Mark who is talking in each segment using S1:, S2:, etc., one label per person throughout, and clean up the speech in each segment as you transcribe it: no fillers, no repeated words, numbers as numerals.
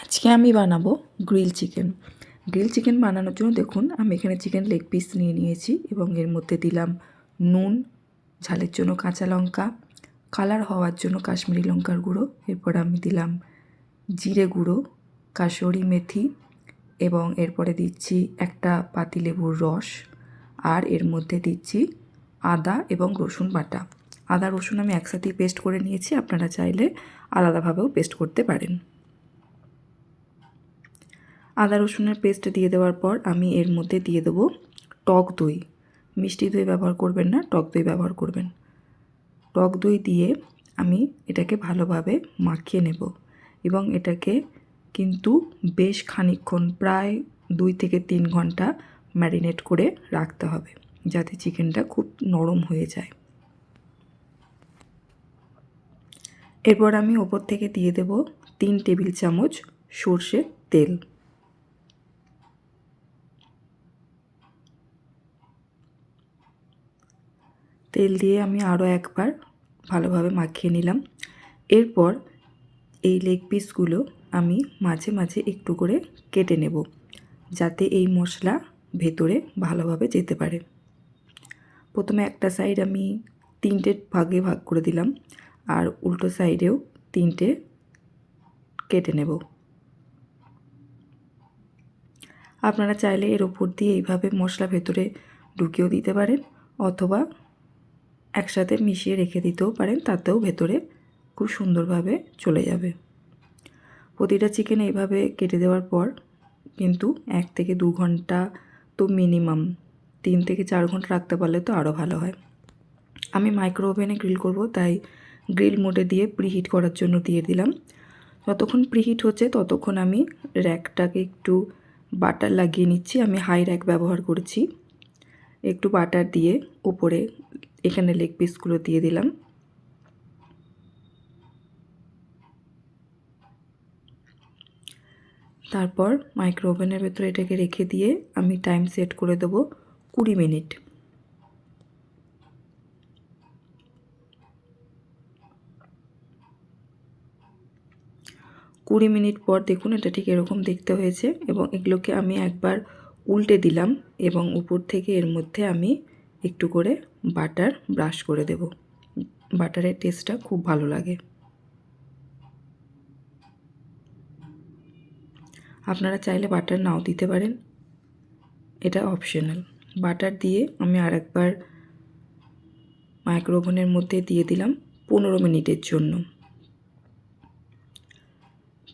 S1: আজকে আমি বানাবো গ্রিল চিকেন। গ্রিল চিকেন বানানোর জন্য দেখুন আমি এখানে চিকেন লেগ পিস নিয়ে নিয়েছি এবং এর মধ্যে দিলাম নুন, ঝালের জন্য কাঁচা লঙ্কা, কালার হওয়ার জন্য কাশ্মীরি লঙ্কার গুঁড়ো, এরপর আমি দিলাম জিরে গুঁড়ো, কাসুরি মেথি এবং এরপরে দিচ্ছি একটা পাতিলেবুর রস, আর এর মধ্যে দিচ্ছি আদা এবং রসুন বাটা। আদা রসুন আমি একসাথেই পেস্ট করে নিয়েছি, আপনারা চাইলে আলাদাভাবেও পেস্ট করতে পারেন। আদা রসুনের পেস্ট দিয়ে দেওয়ার পর আমি এর মধ্যে দিয়ে দেবো টক দই। মিষ্টি দই ব্যবহার করবেন না, টক দই ব্যবহার করবেন। টক দই দিয়ে আমি এটাকে ভালোভাবে মাখিয়ে নেব এবং এটাকে কিন্তু বেশ খানিকক্ষণ প্রায় 2 থেকে 3 ঘন্টা ম্যারিনেট করে রাখতে হবে, যাতে চিকেনটা খুব নরম হয়ে যায়। এরপর আমি ওপর থেকে দিয়ে দেব 3 টেবিল চামচ সর্ষের তেল। তেল দিয়ে আমি আরও একবার ভালোভাবে মাখিয়ে নিলাম। এরপর এই লেগ পিসগুলো আমি মাঝে মাঝে একটু করে কেটে নেব, যাতে এই মশলা ভেতরে ভালোভাবে যেতে পারে। প্রথমে একটা সাইড আমি 3টে ভাগে ভাগ করে দিলাম, আর উল্টো সাইডেও 3টে কেটে নেব। আপনারা চাইলে এর ওপর দিয়ে এইভাবে মশলা ভেতরে ঢুকিয়েও দিতে পারেন, অথবা একসাথে মিশিয়ে রেখে দিতেও পারেন, তাতেও ভেতরে খুব সুন্দরভাবে চলে যাবে। প্রতিটা চিকেন এইভাবে কেটে দেওয়ার পর কিন্তু 1 থেকে 2 ঘন্টা তো মিনিমাম 3 থেকে 4 ঘন্টা রাখতে পারলে তো আরও ভালো হয়। আমি মাইক্রো ওভেনে গ্রিল করব, তাই গ্রিল মোডে দিয়ে প্রিহিট করার জন্য দিয়ে দিলাম। যতক্ষণ প্রিহিট হচ্ছে ততক্ষণ আমি র্যাকটাকে একটু বাটার লাগিয়ে নিচ্ছি। আমি হাই র্যাক ব্যবহার করছি। একটু বাটার দিয়ে উপরে এখানে লেগ পিসগুলো দিয়ে দিলাম। তারপর মাইক্রো ওভেনের ভেতরে এটাকে রেখে দিয়ে আমি টাইম সেট করে দেবো 20 মিনিট। 20 মিনিট পর দেখুন এটা ঠিক এরকম দেখতে হয়েছে, এবং এগুলোকে আমি একবার উল্টে দিলাম এবং উপর থেকে এর মধ্যে আমি একটু করে বাটার ব্রাশ করে দেব। বাটারের টেস্টটা খুব ভালো লাগে। আপনারা চাইলে বাটার নাও দিতে পারেন, এটা অপশনাল। বাটার দিয়ে আমি আরেকবার মাইক্রো ওভেনের মধ্যে দিয়ে দিলাম 15 মিনিটের জন্য।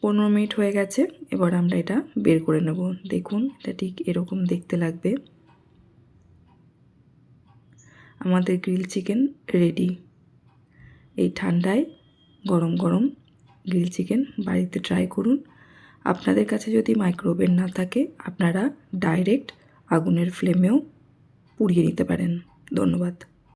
S1: 15 মিনিট হয়ে গেছে, এবার আমরা এটা বের করে নেব। দেখুন এটা ঠিক এরকম দেখতে লাগবে। আমাদের গ্রিল চিকেন রেডি। এই ঠান্ডায় গরম গরম গ্রিল চিকেন বাড়িতে ট্রাই করুন। আপনাদের কাছে যদি মাইক্রো ওভেন না থাকে, আপনারা ডাইরেক্ট আগুনের ফ্লেমেও পুড়িয়ে নিতে পারেন। ধন্যবাদ।